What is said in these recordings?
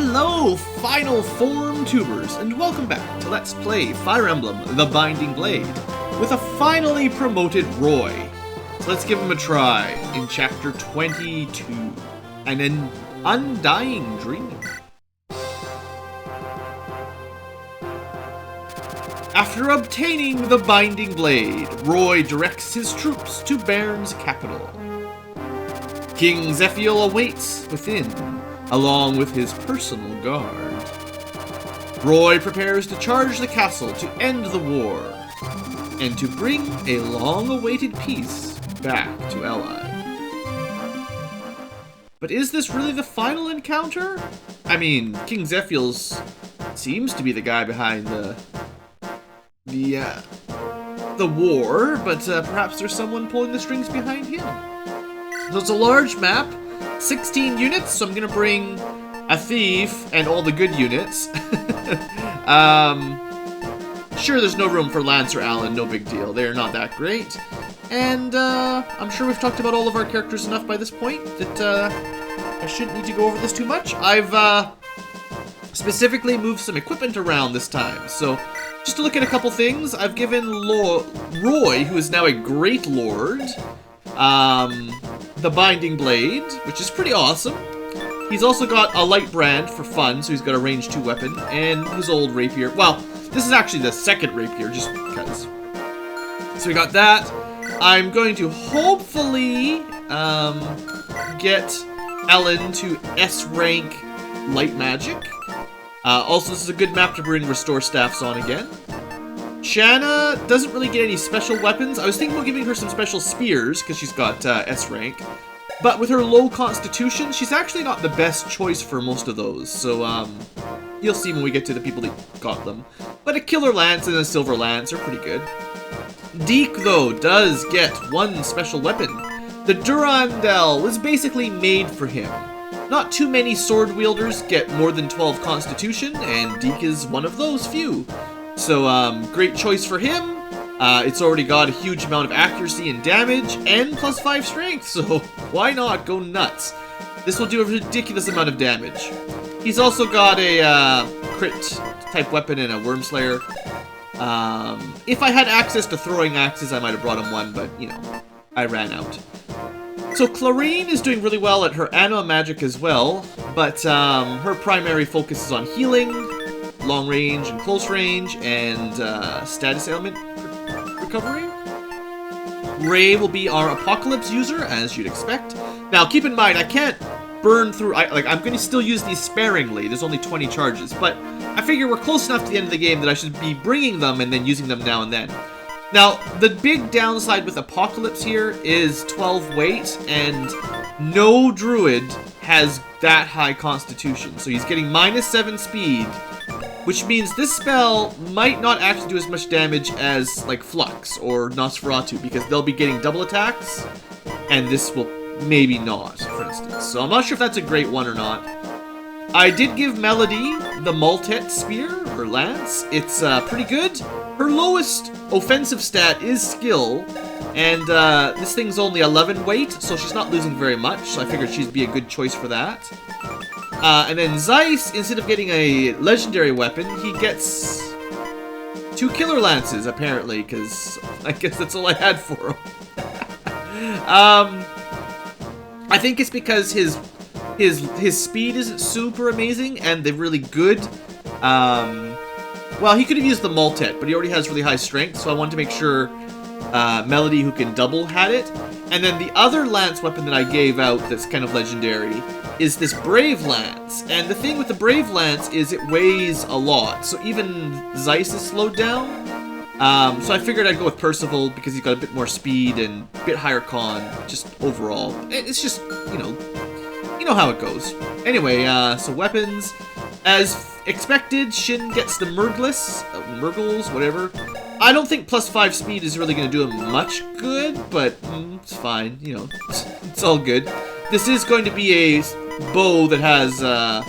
Hello, Final Form tubers, and welcome back to Let's Play Fire Emblem, The Binding Blade, with a finally promoted Roy. So let's give him a try in Chapter 22, An Undying Dream. After obtaining the Binding Blade, Roy directs his troops to Bairn's capital. King Zephiel awaits within, along with his personal guard. Roy prepares to charge the castle to end the war, and to bring a long-awaited peace back to Ally. But is this really the final encounter? I mean, King Zephiel seems to be the guy behind the war, but perhaps there's someone pulling the strings behind him. So it's a large map, 16 units, so I'm gonna bring a thief and all the good units. Sure, there's no room for Lance or Alan, no big deal. They're not that great. And I'm sure we've talked about all of our characters enough by this point that I shouldn't need to go over this too much. I've specifically moved some equipment around this time, so just to look at a couple things, I've given Roy, who is now a Great Lord, the Binding Blade, which is pretty awesome. He's also got a light brand for fun, so he's got a range 2 weapon, and his old rapier. Well, this is actually the second rapier, just because. So we got that. I'm going to hopefully get Ellen to S rank light magic. Also, this is a good map to bring Restore Staffs on again. Shanna doesn't really get any special weapons. I was thinking about giving her some special spears, because she's got S rank. But with her low constitution, she's actually not the best choice for most of those. So, you'll see when we get to the people that got them. But a Killer Lance and a Silver Lance are pretty good. Deke, though, does get one special weapon. The Durandal was basically made for him. Not too many sword wielders get more than 12 constitution, and Deke is one of those few. So, great choice for him. It's already got a huge amount of accuracy and damage, and plus 5 strength, so why not go nuts? This will do a ridiculous amount of damage. He's also got a crit type weapon and a Worm Slayer. If I had access to throwing axes, I might have brought him one, but, you know, I ran out. So Clarine is doing really well at her Anima magic as well, but her primary focus is on healing, long range and close range, and status ailment recovery. Ray will be our Apocalypse user, as you'd expect. Now, keep in mind, I can't burn through... I'm going to still use these sparingly. There's only 20 charges, but I figure we're close enough to the end of the game that I should be bringing them and then using them now and then. Now, the big downside with Apocalypse here is 12 weight, and no druid has that high constitution. So he's getting -7 speed, which means this spell might not actually do as much damage as, like, Flux or Nosferatu, because they'll be getting double attacks, and this will maybe not, for instance. So I'm not sure if that's a great one or not. I did give Melody the Maltet Spear, or Lance. It's pretty good. Her lowest offensive stat is skill, and this thing's only 11 weight, so she's not losing very much, so I figured she'd be a good choice for that. And then Zeiss, instead of getting a legendary weapon, he gets 2 Killer Lances, apparently, because I guess that's all I had for him. I think it's because his speed isn't super amazing, and they're really good. Well, he could have used the Maltet, but he already has really high strength, so I wanted to make sure Melody, who can double, had it. And then the other Lance weapon that I gave out that's kind of legendary is this Brave Lance. And the thing with the Brave Lance is it weighs a lot, so even Zeiss is slowed down. So I figured I'd go with Percival because he's got a bit more speed and a bit higher con, just overall. It's just, you know how it goes. Anyway, so weapons. As expected, Shin gets the Murgles, whatever. I don't think plus 5 speed is really going to do him much good, but it's fine, you know, it's all good. This is going to be a bow that has, well,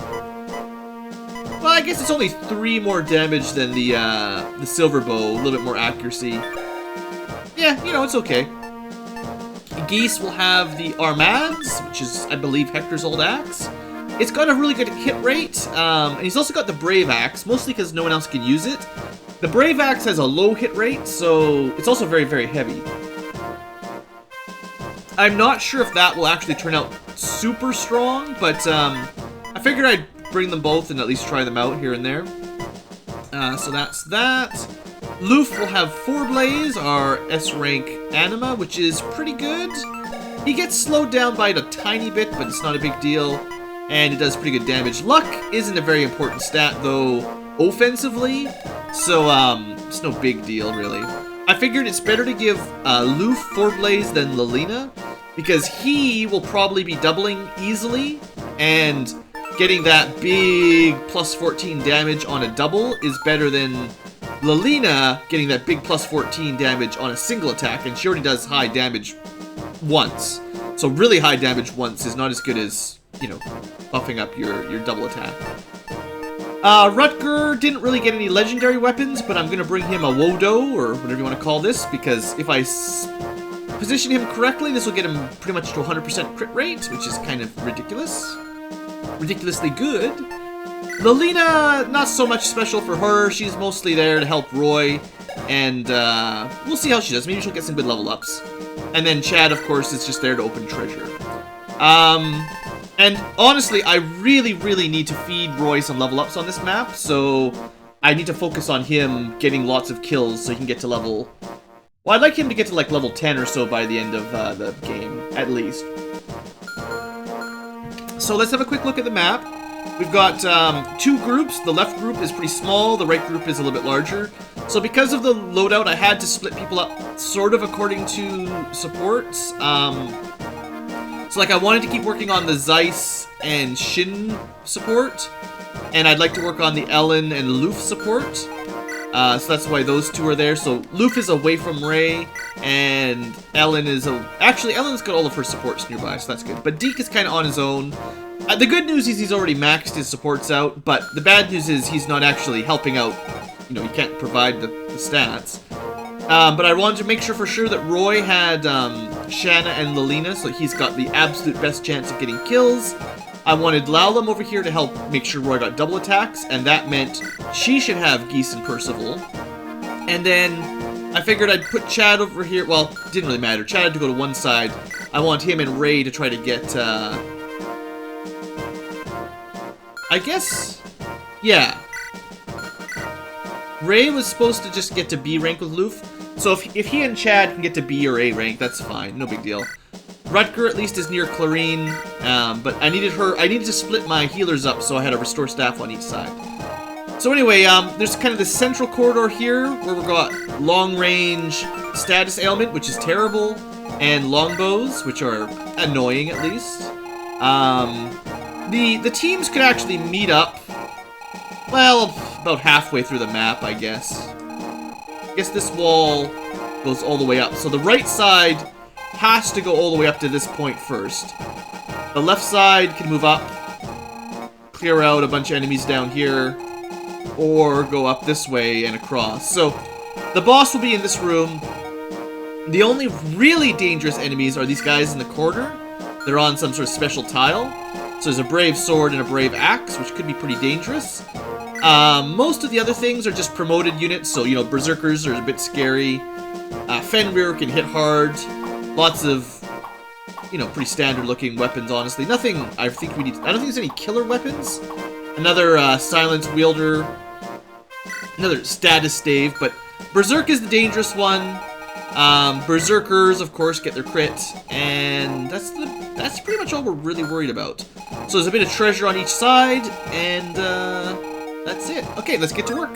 I guess it's only 3 more damage than the silver bow, a little bit more accuracy. Yeah, you know, it's okay. Geese will have the Armads, which is, I believe, Hector's old axe. It's got a really good hit rate, and he's also got the Brave Axe, mostly because no one else can use it. The Brave Axe has a low hit rate, so it's also very, very heavy. I'm not sure if that will actually turn out super strong, but I figured I'd bring them both and at least try them out here and there. So that's that. Loof will have 4 Blaze, our S-rank anima, which is pretty good. He gets slowed down by it a tiny bit, but it's not a big deal. And it does pretty good damage. Luck isn't a very important stat, though, offensively. So, it's no big deal, really. I figured it's better to give Loof 4 Blaze than Lilina, because he will probably be doubling easily, and getting that big plus 14 damage on a double is better than Lilina getting that big plus 14 damage on a single attack, and she already does high damage once. So really high damage once is not as good as, you know, buffing up your double attack. Rutger didn't really get any legendary weapons, but I'm going to bring him a Wodo, or whatever you want to call this, because if I position him correctly, this will get him pretty much to 100% crit rate, which is kind of ridiculous. Ridiculously good. Lilina, not so much special for her. She's mostly there to help Roy, and we'll see how she does. Maybe she'll get some good level ups. And then Chad, of course, is just there to open treasure. And honestly, I really, really need to feed Roy some level ups on this map, so I need to focus on him getting lots of kills so he can get to level... Well, I'd like him to get to like level 10 or so by the end of the game, at least. So let's have a quick look at the map. We've got 2 groups. The left group is pretty small, the right group is a little bit larger. So because of the loadout, I had to split people up sort of according to supports. So like I wanted to keep working on the Zeiss and Shin support, and I'd like to work on the Ellen and Loof support. So that's why those 2 are there. So Loof is away from Ray, and Ellen is actually Ellen's got all of her supports nearby, so that's good. But Deke is kind of on his own. The good news is he's already maxed his supports out, but the bad news is he's not actually helping out. You know, he can't provide the stats. But I wanted to make sure for sure that Roy had Shanna and Lilina, so he's got the absolute best chance of getting kills. I wanted Laulam over here to help make sure Roy got double attacks, and that meant she should have Geese and Percival. And then I figured I'd put Chad over here. Well, it didn't really matter. Chad had to go to one side. I want him and Ray to try to get, I guess, yeah. Ray was supposed to just get to B rank with Loof, so if he and Chad can get to B or A rank, that's fine, no big deal. Rutger at least is near Clarine, but I needed to split my healers up, so I had to restore staff on each side. So anyway, there's kind of the central corridor here, where we've got long-range status ailment, which is terrible, and longbows, which are annoying at least. The teams could actually meet up, well, about halfway through the map, I guess. I guess this wall goes all the way up. So the right side has to go all the way up to this point first. The left side can move up, clear out a bunch of enemies down here, or go up this way and across. So the boss will be in this room. The only really dangerous enemies are these guys in the corner. They're on some sort of special tile. So there's a brave sword and a brave axe, which could be pretty dangerous. Most of the other things are just promoted units, so, you know, berserkers are a bit scary. Fenrir can hit hard. Lots of, you know, pretty standard looking weapons, honestly. Nothing I think we need. I don't think there's any killer weapons. Another silence wielder. Another status stave, but Berserk is the dangerous one. Berserkers, of course, get their crit, and that's pretty much all we're really worried about. So there's a bit of treasure on each side, and that's it. Okay, let's get to work.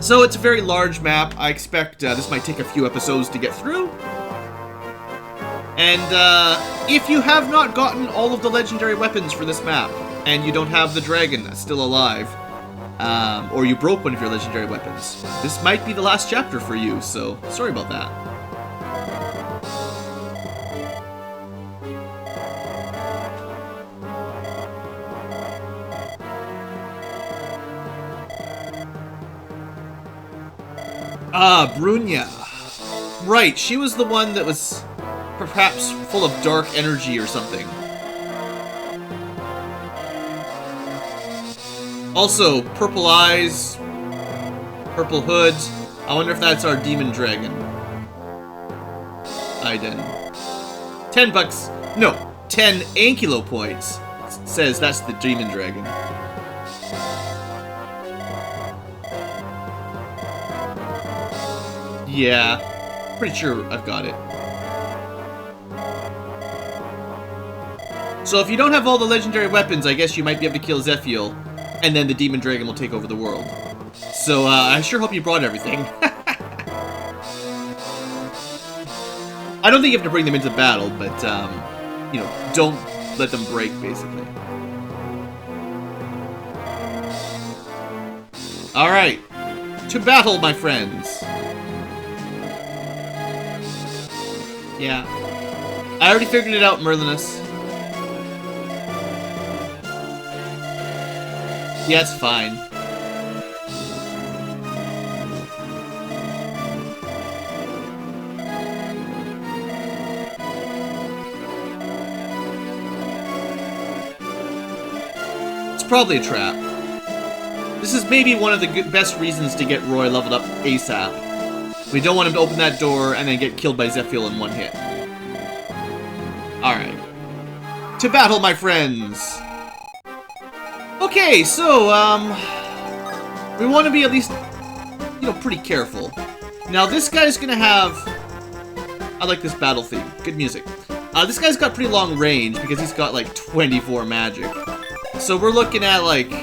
So it's a very large map. I expect this might take a few episodes to get through. And if you have not gotten all of the legendary weapons for this map, and you don't have the dragon that's still alive, or you broke one of your legendary weapons, this might be the last chapter for you, so sorry about that. Ah, Brunya. Right, she was the one that was perhaps full of dark energy or something. Also, purple eyes, purple hood. I wonder if that's our demon dragon. Iden. 10 bucks. No, 10 Ankilo points. Says that's the demon dragon. Yeah, pretty sure I've got it. So if you don't have all the legendary weapons, I guess you might be able to kill Zephiel, and then the demon dragon will take over the world. So I sure hope you brought everything. I don't think you have to bring them into battle, but you know, don't let them break, basically. Alright, to battle, my friends. Yeah. I already figured it out, Merlinus. Yeah, it's fine. It's probably a trap. This is maybe one of the best reasons to get Roy leveled up ASAP. We don't want him to open that door and then get killed by Zephiel in one hit. Alright. To battle, my friends! Okay, so, we want to be at least, you know, pretty careful. Now, this guy's gonna have... I like this battle theme. Good music. This guy's got pretty long range because he's got, like, 24 magic. So we're looking at, like...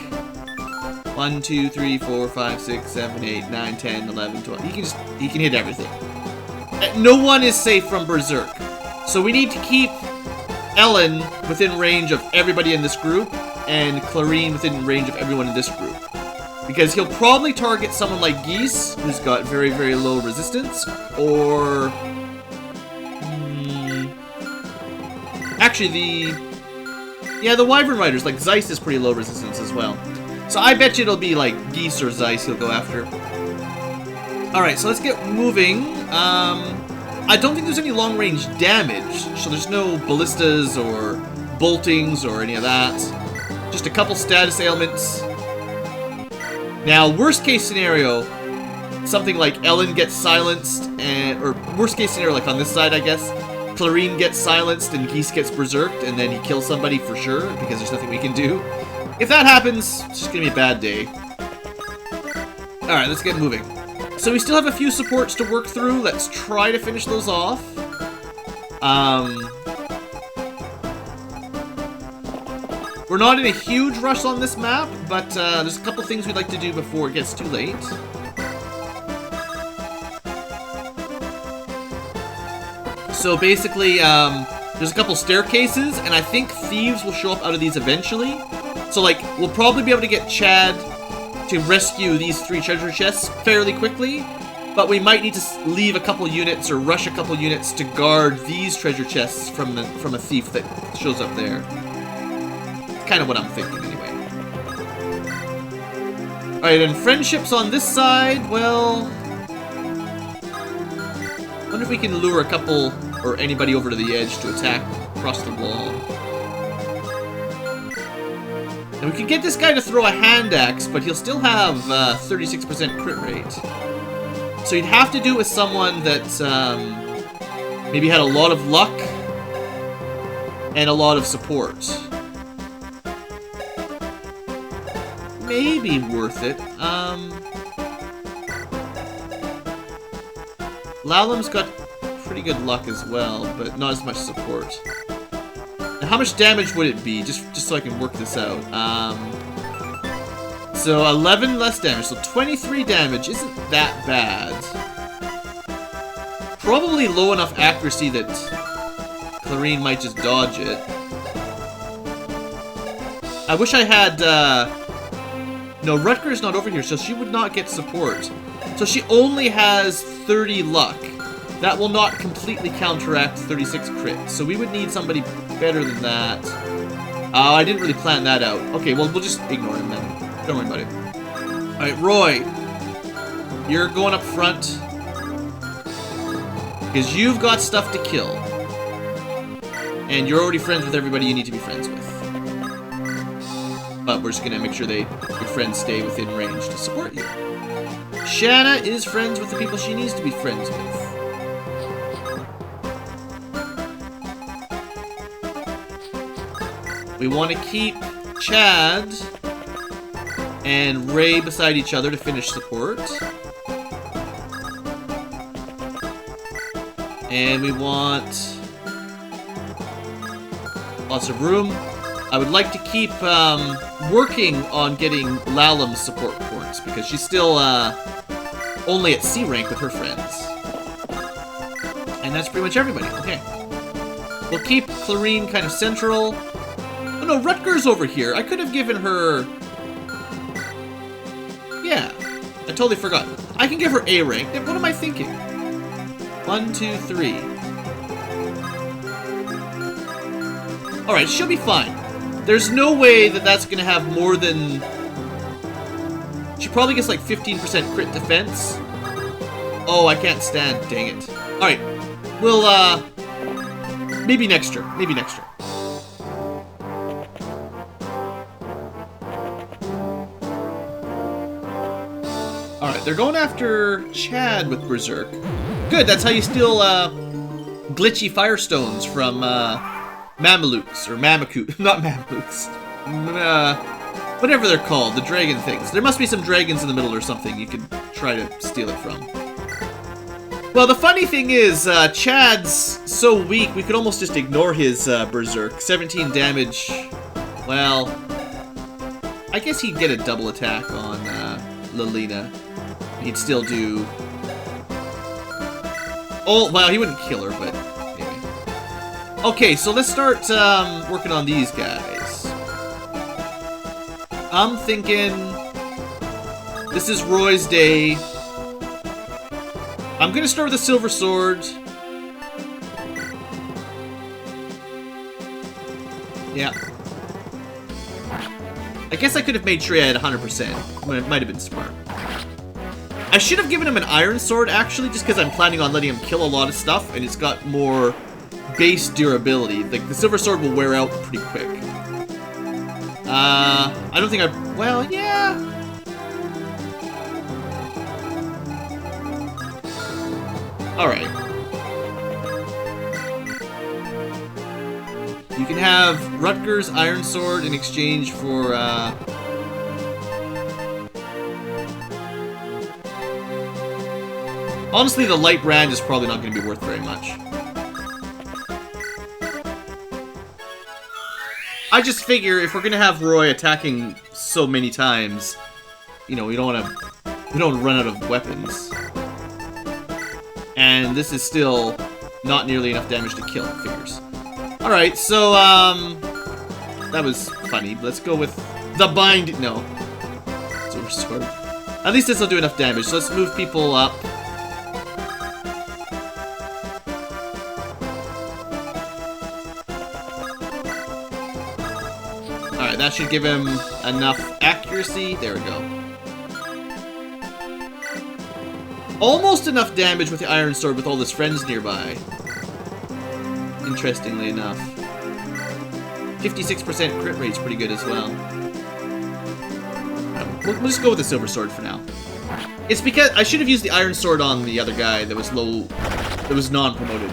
1, 2, 3, 4, 5, 6, 7, 8, 9, 10, 11, 12. He can hit everything. No one is safe from Berserk. So we need to keep Ellen within range of everybody in this group, and Clarine within range of everyone in this group. Because he'll probably target someone like Geese, who's got very, very low resistance, or... actually, the Wyvern Riders, like Zeiss is pretty low resistance as well. So I bet you it'll be like Geese or Zeiss he'll go after. Alright, so let's get moving. I don't think there's any long-range damage, so there's no ballistas or boltings or any of that. Just a couple status ailments. Now, worst case scenario, something like Ellen gets silenced, or worst case scenario, like on this side, I guess, Clarine gets silenced and Geese gets berserked, and then he kills somebody for sure, because there's nothing we can do. If that happens, it's just gonna be a bad day. Alright, let's get moving. So we still have a few supports to work through. Let's try to finish those off. We're not in a huge rush on this map, but there's a couple things we'd like to do before it gets too late. So basically, there's a couple staircases, and I think thieves will show up out of these eventually. So, like, we'll probably be able to get Chad to rescue these 3 treasure chests fairly quickly, but we might need to leave a couple units or rush a couple units to guard these treasure chests from a thief that shows up there. It's kind of what I'm thinking, anyway. Alright, and friendships on this side, well... I wonder if we can lure a couple or anybody over to the edge to attack across the wall. And we could get this guy to throw a hand axe, but he'll still have 36% crit rate. So you'd have to do it with someone that maybe had a lot of luck and a lot of support. Maybe worth it. Lalam's got pretty good luck as well, but not as much support. Now, how much damage would it be? Just so I can work this out. So 11 less damage, so 23 damage isn't that bad. Probably low enough accuracy that Clarine might just dodge it. I wish I had, no, Rutger's not over here, so she would not get support. So she only has 30 luck. That will not completely counteract 36 crit, so we would need somebody better than that. I didn't really plan that out. Okay, well, we'll just ignore him then. Don't worry about it. Alright, Roy. You're going up front. Because you've got stuff to kill. And you're already friends with everybody you need to be friends with. But we're just gonna make sure your friends stay within range to support you. Shanna is friends with the people she needs to be friends with. We want to keep Chad and Ray beside each other to finish support. And we want lots of room. I would like to keep working on getting Lalam's support points because she's still only at C rank with her friends. And that's pretty much everybody. Okay. We'll keep Clarine kind of central. Oh no, Rutger's over here. I could have given her... Yeah, I totally forgot. I can give her A rank. What am I thinking? 1, 2, 3. Alright, she'll be fine. There's no way that that's gonna have more than... She probably gets like 15% crit defense. Oh, I can't stand. Dang it. Alright. We'll, maybe next turn. Maybe next turn. Alright, they're going after Chad with Berserk. Good, that's how you steal, glitchy firestones from, Mamelukes, or Mamakut, not Mamelukes. Whatever they're called, the dragon things. There must be some dragons in the middle or something you can try to steal it from. Well, the funny thing is, Chad's so weak, we could almost just ignore his, Berserk. 17 damage. Well, I guess he'd get a double attack on, Lilina. He'd still do... Oh, well, he wouldn't kill her, but anyway. Okay, so let's start working on these guys. I'm thinking this is Roy's day. I'm gonna start with a silver sword. Yeah. I guess I could have made sure I had 100%. It might have been smart. I should have given him an iron sword, actually, just because I'm planning on letting him kill a lot of stuff, and it's got more base durability. Like, the silver sword will wear out pretty quick. I don't think well, yeah. Alright. You can have Rutger's iron sword in exchange for, honestly, the light brand is probably not going to be worth very much. I just figure if we're going to have Roy attacking so many times, you know, we don't want to run out of weapons. And this is still not nearly enough damage to kill, it figures. Alright, so, that was funny. Let's go with the bind... No. Silver sword. At least this will do enough damage, so let's move people up. Alright, that should give him enough accuracy. There we go. Almost enough damage with the iron sword with all his friends nearby. Interestingly enough. 56% crit rate's pretty good as well. We'll just go with the silver sword for now. It's because I should have used the iron sword on the other guy that was low, that was non-promoted.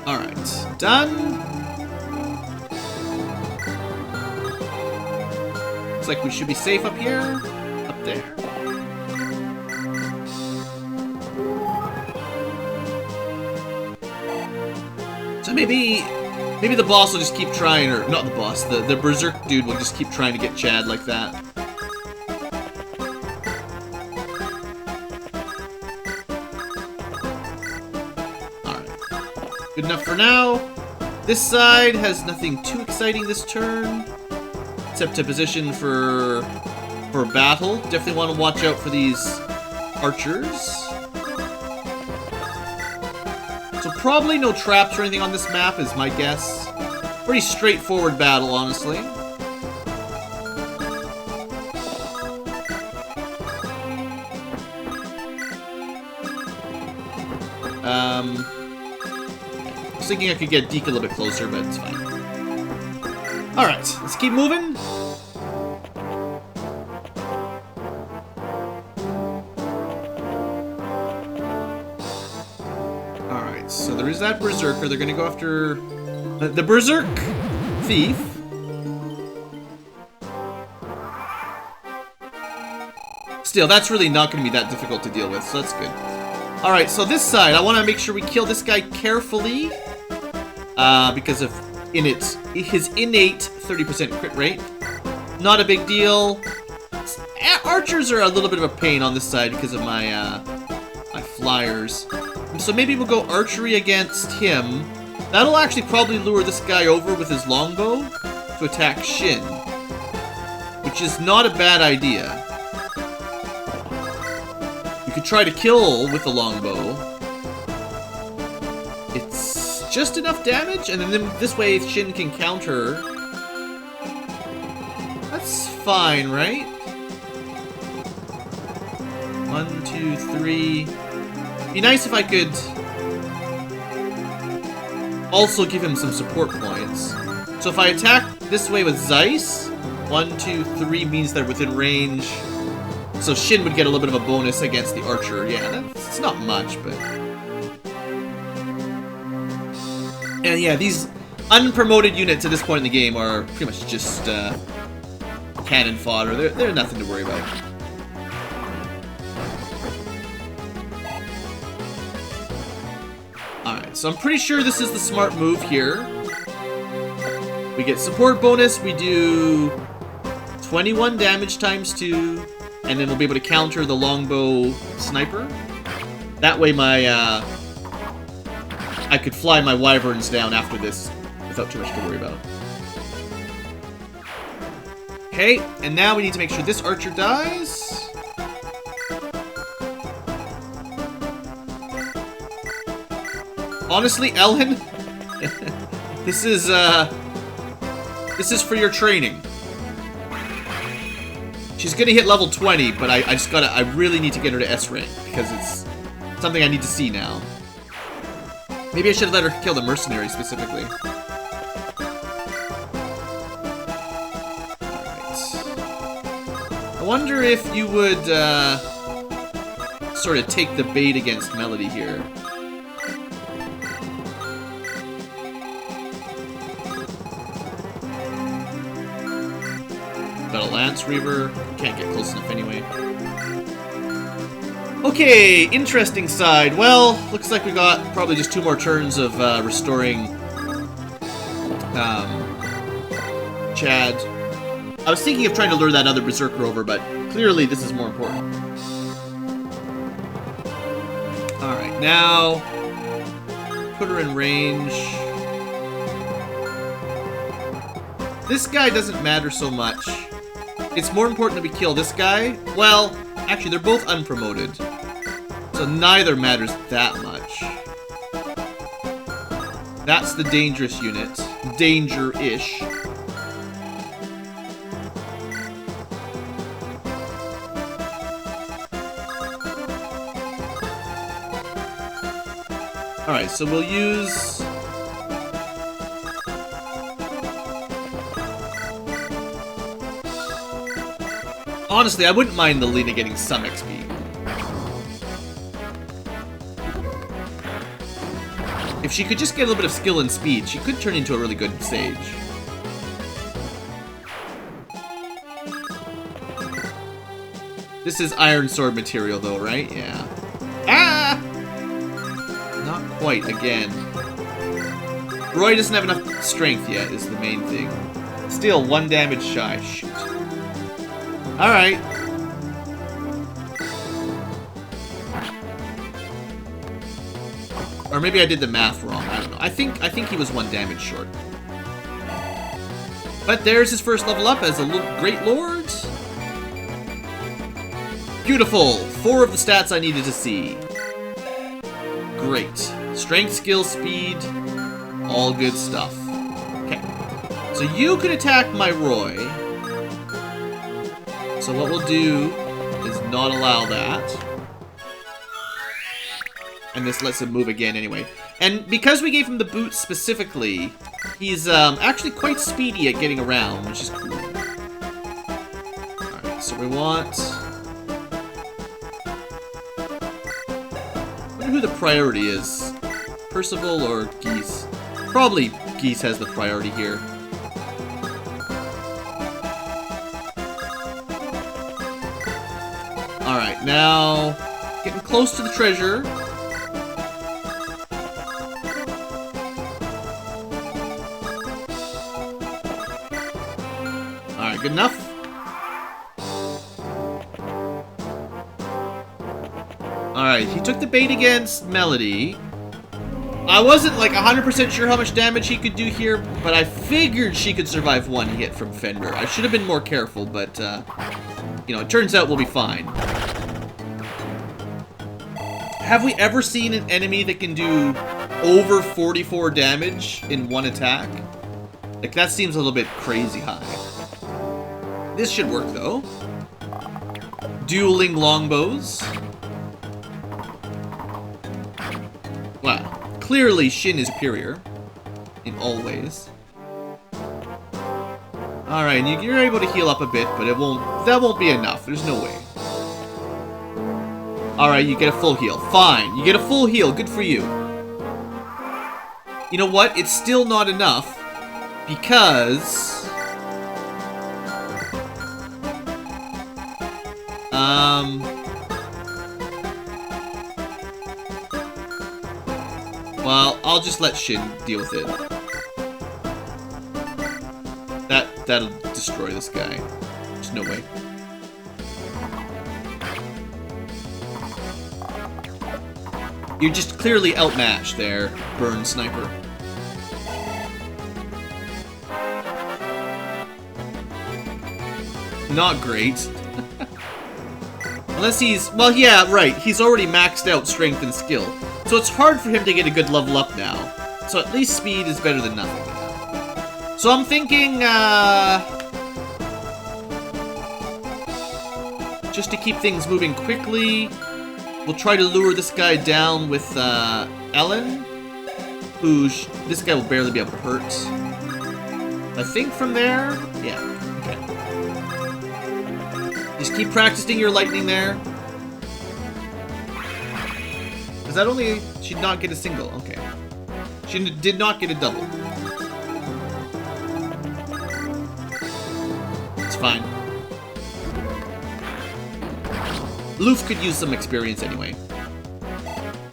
Alright, done. Looks like we should be safe up here. Up there. So maybe the boss will just keep trying, or not the boss, the Berserk dude will just keep trying to get Chad like that. Alright. Good enough for now. This side has nothing too exciting this turn, except to position for battle. Definitely want to watch out for these archers. So probably no traps or anything on this map is my guess. Pretty straightforward battle, honestly. I was thinking I could get Deke a little bit closer, but it's fine. Alright, let's keep moving. Alright, so there is that Berserker. They're gonna go after the Berserk Thief. Still, that's really not going to be that difficult to deal with, so that's good. Alright, so this side, I want to make sure we kill this guy carefully. Because of his innate 30% crit rate. Not a big deal. Archers are a little bit of a pain on this side because of my, my flyers. So maybe we'll go archery against him. That'll actually probably lure this guy over with his longbow to attack Shin. Which is not a bad idea. You could try to kill with the longbow. It's just enough damage, and then this way Shin can counter. That's fine, right? 1, 2, 3. Be nice if I could also give him some support points. So if I attack this way with Zeiss, 1, 2, 3 means they're within range. So Shin would get a little bit of a bonus against the archer. Yeah, it's not much, but... And yeah, these unpromoted units at this point in the game are pretty much just cannon fodder. They're nothing to worry about. Alright, so I'm pretty sure this is the smart move here. We get support bonus, we do 21 damage times 2. And then we'll be able to counter the longbow sniper. That way I could fly my wyverns down after this without too much to worry about. Okay, and now we need to make sure this archer dies. Honestly, Ellen, this is for your training. She's gonna hit level 20, but I really need to get her to S rank, because it's something I need to see now. Maybe I should have let her kill the mercenary specifically. Alright. I wonder if you would, sort of take the bait against Melody here. Got a Lance Reaver. Can't get close enough anyway. Okay, interesting side. Well, looks like we got probably just 2 more turns of restoring Chad. I was thinking of trying to lure that other Berserker over, but clearly this is more important. Alright, now put her in range. This guy doesn't matter so much. It's more important that we kill this guy. Well, actually, they're both unpromoted. So neither matters that much. That's the dangerous unit. Danger-ish. Alright, so we'll use... Honestly, I wouldn't mind the Lena getting some XP. If she could just get a little bit of skill and speed, she could turn into a really good sage. This is Iron Sword material though, right? Yeah. Ah! Not quite, again. Roy doesn't have enough strength yet, is the main thing. Still, 1 damage shy. Shoot. Alright. Or maybe I did the math wrong. I don't know. I think he was 1 damage short. But there's his first level up as a Great Lord. Beautiful. 4 of the stats I needed to see. Great. Strength, skill, speed. All good stuff. Okay. So you could attack my Roy. So what we'll do is not allow that. And this lets him move again anyway. And because we gave him the boots specifically, he's actually quite speedy at getting around, which is cool. Alright, so we want... I wonder who the priority is. Percival or Geese? Probably Geese has the priority here. Alright, now... getting close to the treasure. Alright, good enough. Alright, he took the bait against Melody. I wasn't like 100% sure how much damage he could do here, but I figured she could survive one hit from Fender. I should have been more careful, but, you know, it turns out we'll be fine. Have we ever seen an enemy that can do over 44 damage in one attack? Like, that seems a little bit crazy high. This should work, though. Dueling longbows. Wow. Clearly, Shin is superior. In all ways. Alright, you're able to heal up a bit, but that won't be enough. There's no way. Alright, you get a full heal. Fine. You get a full heal. Good for you. You know what? It's still not enough. Because... well, I'll just let Shin deal with it. That'll destroy this guy. There's no way. You're just clearly outmatched there, Burn Sniper. Not great. Unless he's... well, yeah, right. He's already maxed out strength and skill. So it's hard for him to get a good level up now. So at least speed is better than nothing. So I'm thinking, just to keep things moving quickly, we'll try to lure this guy down with, Ellen, who this guy will barely be able to hurt. I think from there, yeah, okay. Just keep practicing your lightning there. Does that only... she did not get a single, okay. She did not get a double. It's fine. Loof could use some experience anyway.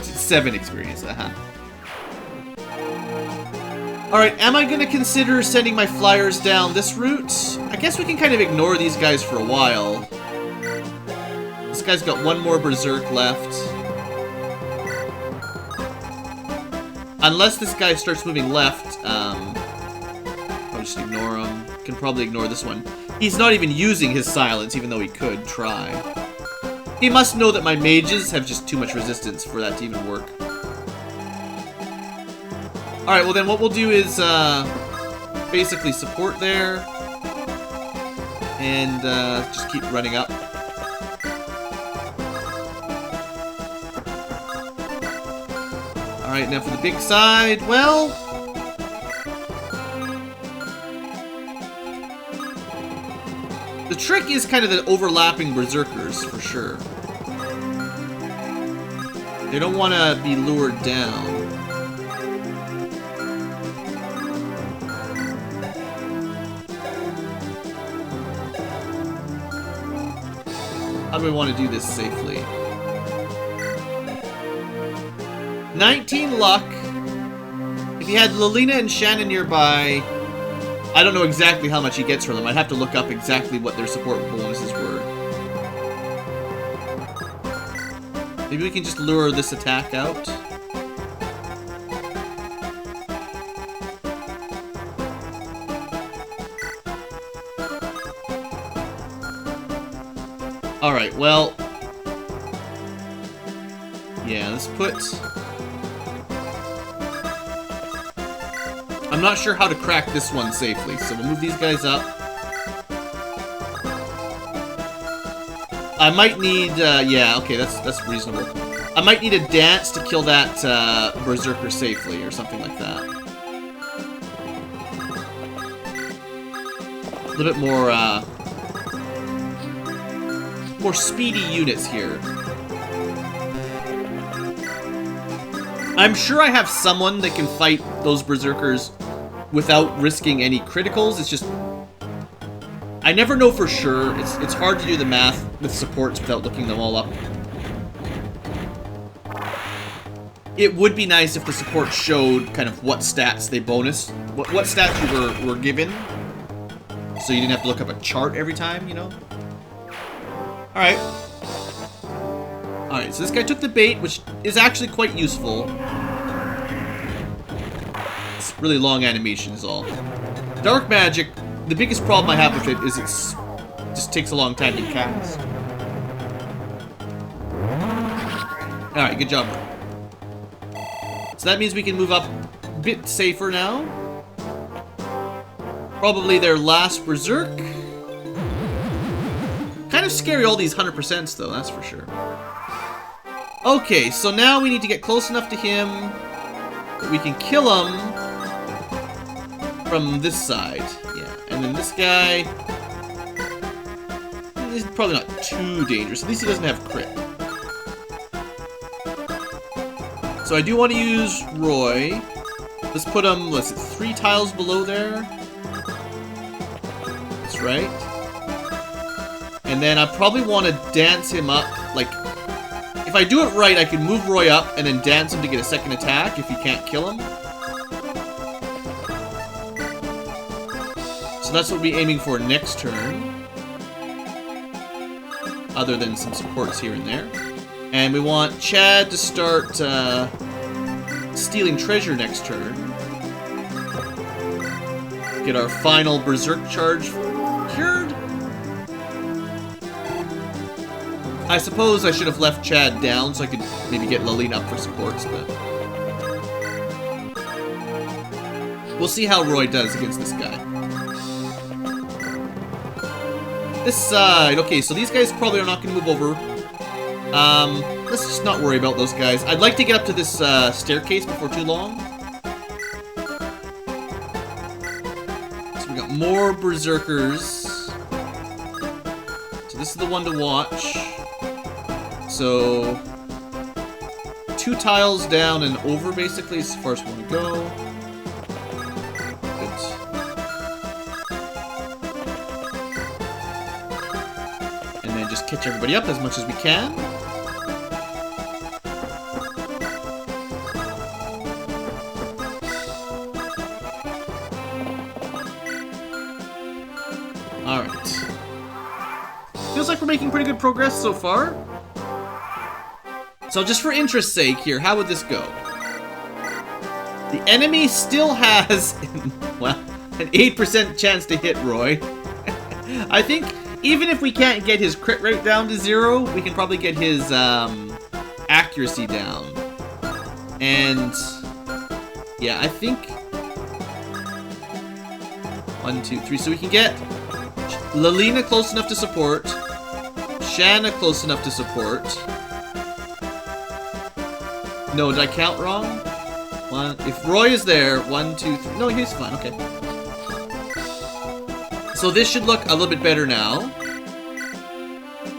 7 experience, Alright, am I gonna consider sending my flyers down this route? I guess we can kind of ignore these guys for a while. This guy's got one more Berserk left. Unless this guy starts moving left, I'll just ignore him. Can probably ignore this one. He's not even using his silence, even though he could try. He must know that my mages have just too much resistance for that to even work. Alright, well then what we'll do is, basically support there. And, just keep running up. Alright, now for the big side, well... the trick is kind of the overlapping berserkers, for sure. They don't want to be lured down. How do we want to do this safely? 19 luck. If you had Lilina and Shannon nearby, I don't know exactly how much he gets from them. I'd have to look up exactly what their support bonuses were. Maybe we can just lure this attack out. Alright, well... yeah, let's put... I'm not sure how to crack this one safely, so we'll move these guys up. I might need, yeah, okay, that's reasonable. I might need a dance to kill that, Berserker safely, or something like that. A little bit more, more speedy units here. I'm sure I have someone that can fight those Berserkers without risking any criticals. It's just... I never know for sure. It's hard to do the math with supports without looking them all up. It would be nice if the support showed kind of what stats they bonus, what stats you were given, so you didn't have to look up a chart every time, you know? Alright. Alright, so this guy took the bait, which is actually quite useful. It's really long animation is all. Dark magic, the biggest problem I have with it is it just takes a long time to cast. Alright, good job. So that means we can move up a bit safer now. Probably their last Berserk. Kind of scary, all these 100%s though, that's for sure. Okay, so now we need to get close enough to him that we can kill him from this side. Yeah, and then this guy... He's probably not too dangerous. At least he doesn't have crit. So I do want to use Roy. Let's put him, let's see, 3 tiles below there. That's right. And then I probably want to dance him up, like... If I do it right, I can move Roy up and then dance him to get a second attack if you can't kill him. So that's what we'll be aiming for next turn. Other than some supports here and there. And we want Chad to start stealing treasure next turn. Get our final Berserk charge cured. I suppose I should have left Chad down so I could maybe get Lalina up for supports, but... We'll see how Roy does against this guy. This side. Okay, so these guys probably are not going to move over. Let's just not worry about those guys. I'd like to get up to this staircase before too long. So we got more Berserkers. So this is the one to watch. So 2 tiles down and over, basically, as far as we want to go. Good. And then just catch everybody up as much as we can. Alright. Feels like we're making pretty good progress so far. So just for interest's sake here, how would this go? The enemy still has, well, an 8% chance to hit Roy. I think even if we can't get his crit rate down to 0, we can probably get his accuracy down. And yeah, I think 1, 2, 3. So we can get Lalina close enough to support, Shanna close enough to support. No, did I count wrong? If Roy is there, 1, 2, 3. No, he's fine. Okay. So this should look a little bit better now.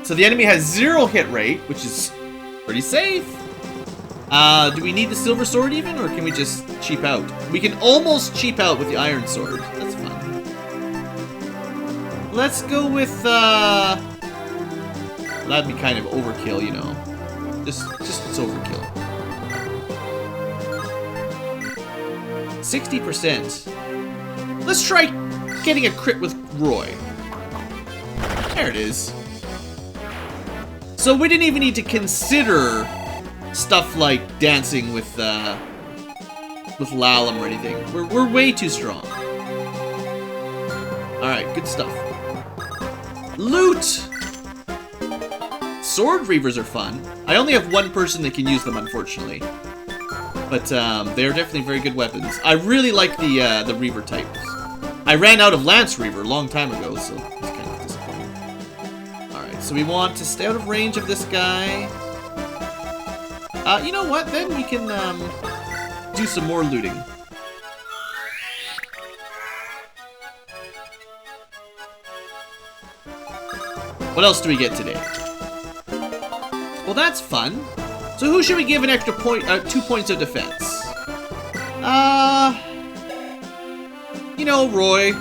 So the enemy has 0 hit rate, which is pretty safe. Do we need the silver sword even, or can we just cheap out? We can almost cheap out with the iron sword. That's fine. Let's go with, that'd be kind of overkill, you know. Just it's overkill. 60%. Let's try getting a crit with Roy. There it is. So we didn't even need to consider stuff like dancing with Lalum or anything. We're way too strong. Alright, good stuff. Loot! Sword Reavers are fun. I only have 1 person that can use them, unfortunately. But they're definitely very good weapons. I really like the Reaver types. I ran out of Lance Reaver a long time ago, so it's kind of disappointing. Alright, so we want to stay out of range of this guy. You know what? Then we can do some more looting. What else do we get today? Well, that's fun. So who should we give an extra point, 2 points of defense? You know, Roy.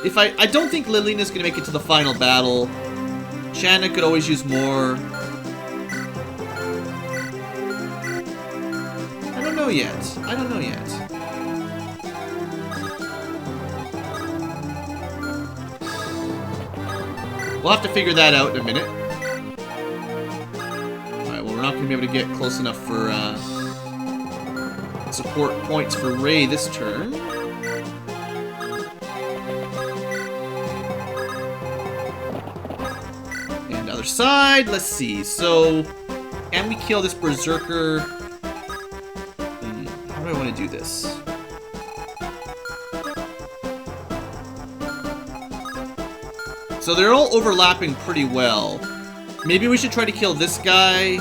If I don't think Lilina's gonna make it to the final battle. Shanna could always use more. I don't know yet. I don't know yet. We'll have to figure that out in a minute. Alright, well, we're not gonna be able to get close enough for support points for Ray this turn. And other side, let's see. So, can we kill this Berserker? How do I want to do this? So they're all overlapping pretty well. Maybe we should try to kill this guy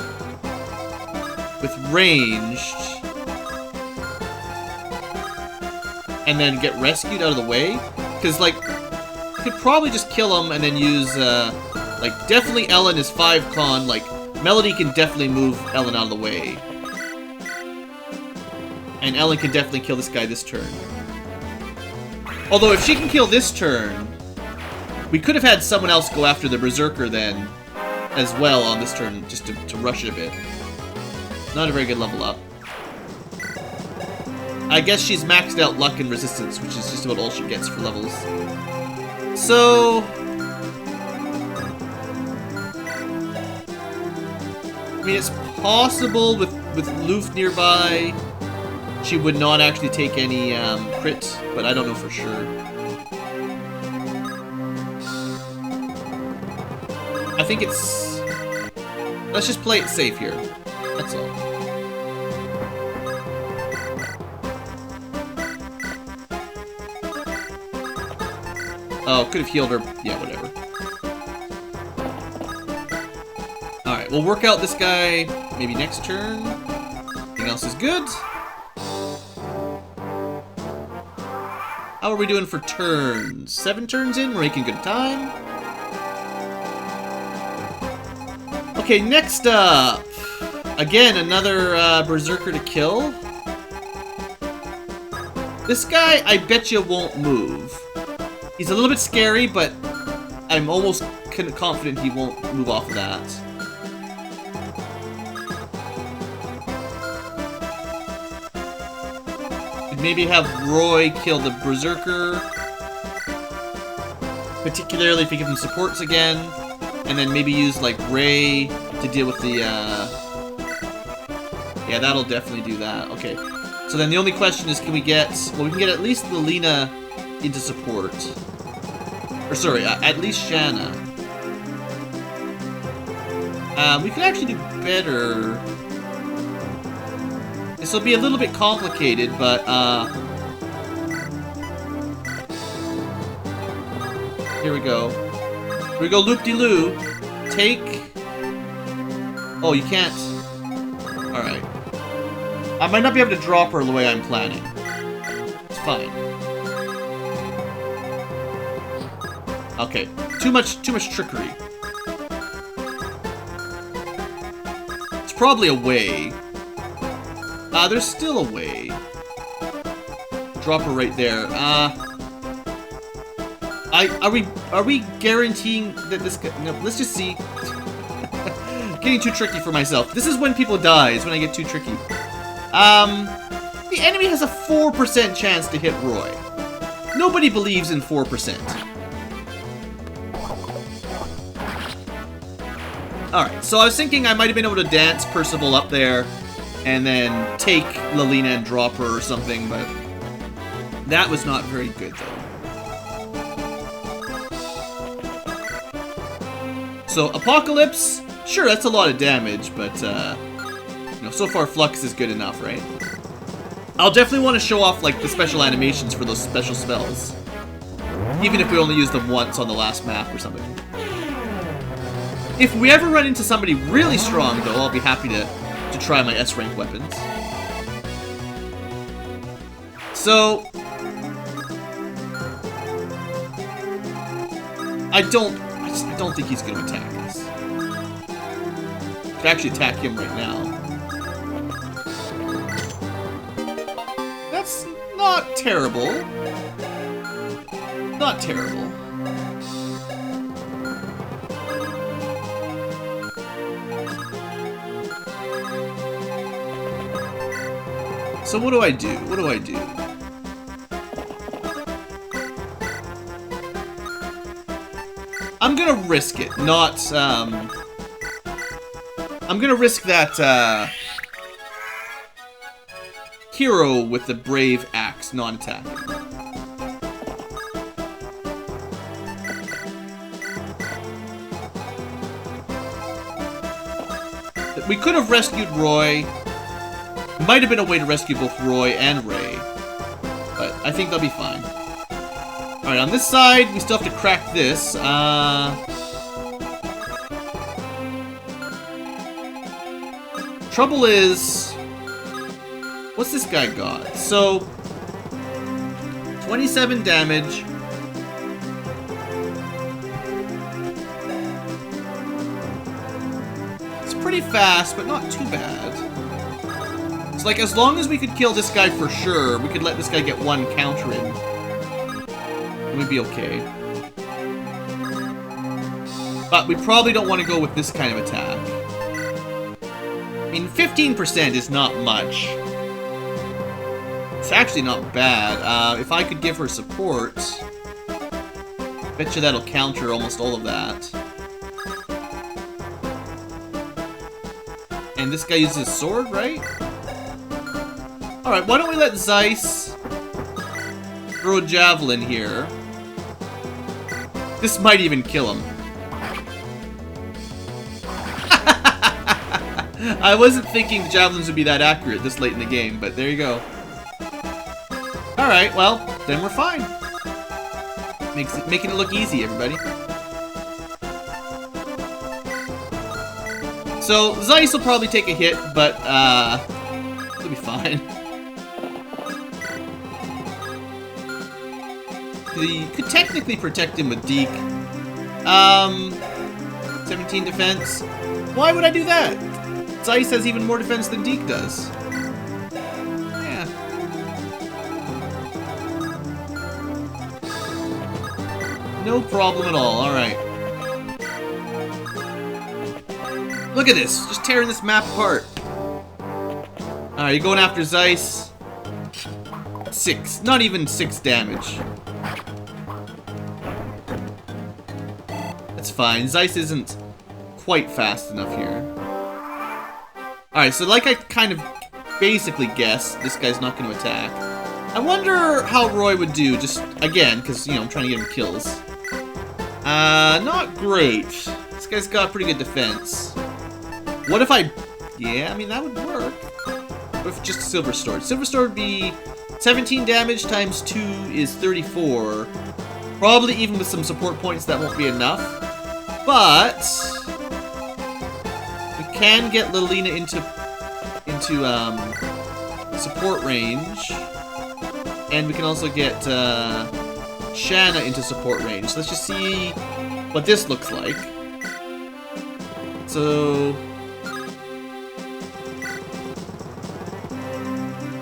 with ranged. And then get rescued out of the way. Because, like, you could probably just kill him and then use, like, definitely Ellen is 5 con. Like, Melody can definitely move Ellen out of the way. And Ellen can definitely kill this guy this turn. Although, if she can kill this turn, we could have had someone else go after the Berserker then, as well on this turn, just to rush it a bit. Not a very good level up. I guess she's maxed out luck and resistance, which is just about all she gets for levels. So... I mean, it's possible with Loof nearby, she would not actually take any crit, but I don't know for sure. I think it's... Let's just play it safe here. That's all. Oh, could have healed her. Yeah, whatever. Alright, we'll work out this guy maybe next turn. Everything else is good. How are we doing for turns? 7 turns in? We're making good time. Okay, next up. Again, another Berserker to kill. This guy, I bet you won't move. He's a little bit scary, but I'm almost confident he won't move off of that. Maybe have Roy kill the Berserker. Particularly if we give him supports again. And then maybe use, like, Ray to deal with the, Yeah, that'll definitely do that. Okay. So then the only question is, can we get... Well, we can get at least Lilina into support. Or, sorry, at least Shanna. We could actually do better. This will be a little bit complicated, but, here we go. Here we go, loop-de-loo. Take... Oh, you can't... Alright. I might not be able to drop her the way I'm planning. It's fine. Okay. Too much trickery. It's probably a way. There's still a way. Drop her right there. Are we guaranteeing that this guy... No, let's just see. Getting too tricky for myself. This is when people die, is when I get too tricky. The enemy has a 4% chance to hit Roy. Nobody believes in 4%. Alright, so I was thinking I might have been able to dance Percival up there and then take Lilina and drop her or something, but that was not very good, though. So, Apocalypse, sure, that's a lot of damage, but, you know, so far Flux is good enough, right? I'll definitely want to show off, like, the special animations for those special spells. Even if we only use them once on the last map or something. If we ever run into somebody really strong, though, I'll be happy to try my S-rank weapons. So... I don't think he's going to attack us. Could actually attack him right now. That's not terrible. Not terrible. So what do I do? What do I do? I'm gonna risk it, not, I'm gonna risk that, hero with the brave axe non-attacking. We could have rescued Roy. Might have been a way to rescue both Roy and Ray. But I think they'll be fine. Alright, on this side, we still have to crack this. Trouble is... What's this guy got? So... 27 damage. It's pretty fast, but not too bad. It's like, as long as we could kill this guy for sure, we could let this guy get one counter in. And we'd be okay. But we probably don't want to go with this kind of attack. I mean, 15% is not much. It's actually not bad. If I could give her support, bet you that'll counter almost all of that. And this guy uses his sword, right? Alright, why don't we let Zeiss throw a javelin here. This might even kill him. I wasn't thinking the javelins would be that accurate this late in the game, but there you go. Alright, well, then we're fine. Making it look easy, everybody. So, Zeiss will probably take a hit, but, he'll be fine. You could technically protect him with Deke. 17 defense. Why would I do that? Zeiss has even more defense than Deke does. Yeah. No problem at all, alright. Look at this, just tearing this map apart. Alright, you're going after Zeiss. 6, not even 6 damage. That's fine, Zeiss isn't quite fast enough here. Alright, so like I kind of basically guessed, this guy's not going to attack. I wonder how Roy would do, just, again, because, you know, I'm trying to get him kills. Not great. This guy's got pretty good defense. What if I... Yeah, I mean, that would work. What if just Silver Sword? Silver Sword would be 17 damage times 2 is 34. Probably even with some support points that won't be enough. But... we can get Lilina into support range. And we can also get Shanna into support range. So let's just see what this looks like. So...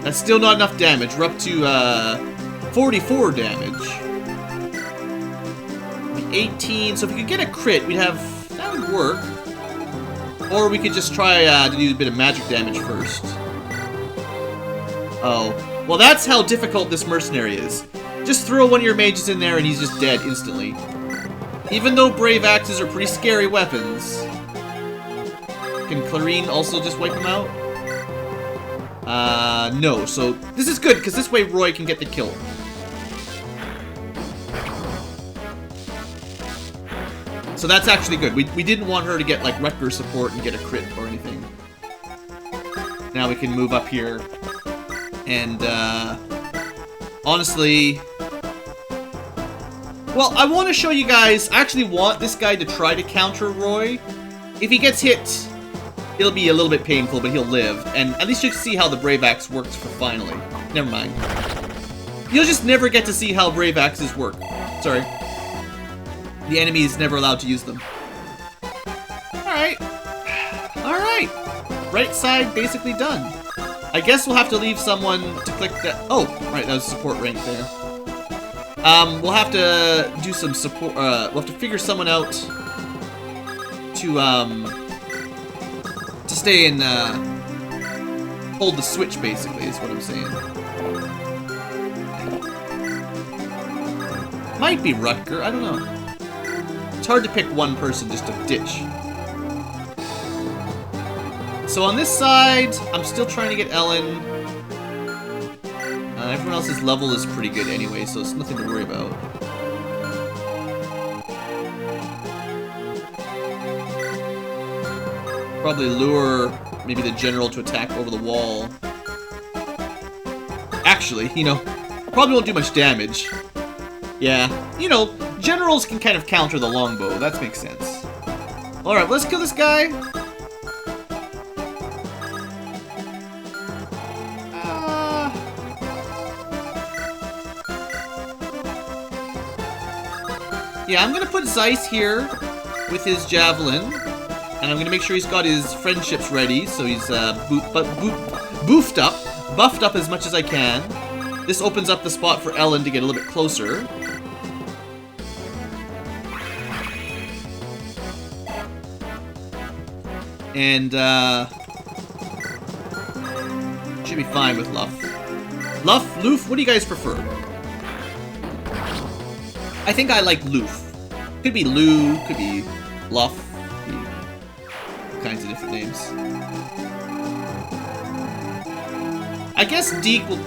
that's still not enough damage. We're up to 44 damage. 18. So if we could get a crit, we'd have... that would work. Or we could just try to do a bit of magic damage first. Oh. Well, that's how difficult this mercenary is. Just throw one of your mages in there and he's just dead instantly. Even though brave axes are pretty scary weapons. Can Clarine also just wipe him out? No. So, this is good, because this way Roy can get the kill. So that's actually good. We didn't want her to get, like, Rutger support and get a crit or anything. Now we can move up here. And, honestly... well, I want to show you guys... I actually want this guy to try to counter Roy. if he gets hit, it'll be a little bit painful, but he'll live. And at least you can see how the Brave Axe works for finally. Never mind. You'll just never get to see how Brave Axes work. Sorry. The enemy is never allowed to use them. Alright. Alright. Right side basically done. I guess we'll have to leave someone to click that. Oh, right, that was support rank there. We'll have to do some support. We'll have to figure someone out to stay and hold the switch. Basically, is what I'm saying. Might be Rutger. I don't know. It's hard to pick one person just to ditch. So on this side, I'm still trying to get Ellen. Everyone else's level is pretty good anyway, so it's nothing to worry about. Probably lure maybe the general to attack over the wall. Actually, you know, probably won't do much damage. Yeah, you know, generals can kind of counter the longbow. That makes sense. Alright, let's kill this guy. Yeah, I'm gonna put Zeiss here with his javelin, and I'm gonna make sure he's got his friendships ready, so he's buffed up as much as I can. This opens up the spot for Ellen to get a little bit closer. And should be fine with Luff. Loof, what do you guys prefer? I think I like Loof. Could be Lou, could be Luff, could be all kinds of different names. I guess Deke will...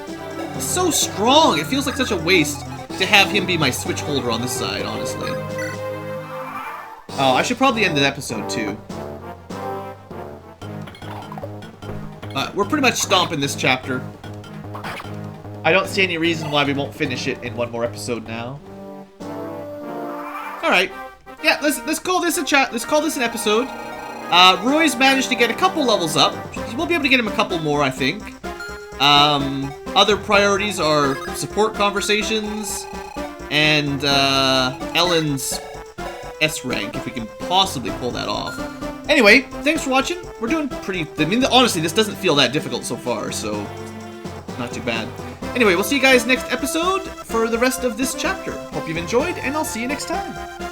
He's so strong, it feels like such a waste to have him be my switch holder on this side, honestly. Oh, I should probably end the episode too. We're pretty much stomping this chapter. I don't see any reason why we won't finish it in one more episode now. Alright. Yeah, let's call this a chat. Let's call this an episode. Roy's managed to get a couple levels up. We'll be able to get him a couple more, I think. Other priorities are support conversations and Ellen's S rank, if we can possibly pull that off. Anyway, thanks for watching. We're doing pretty... I mean, honestly, this doesn't feel that difficult so far, so not too bad. Anyway, we'll see you guys next episode for the rest of this chapter. Hope you've enjoyed, and I'll see you next time.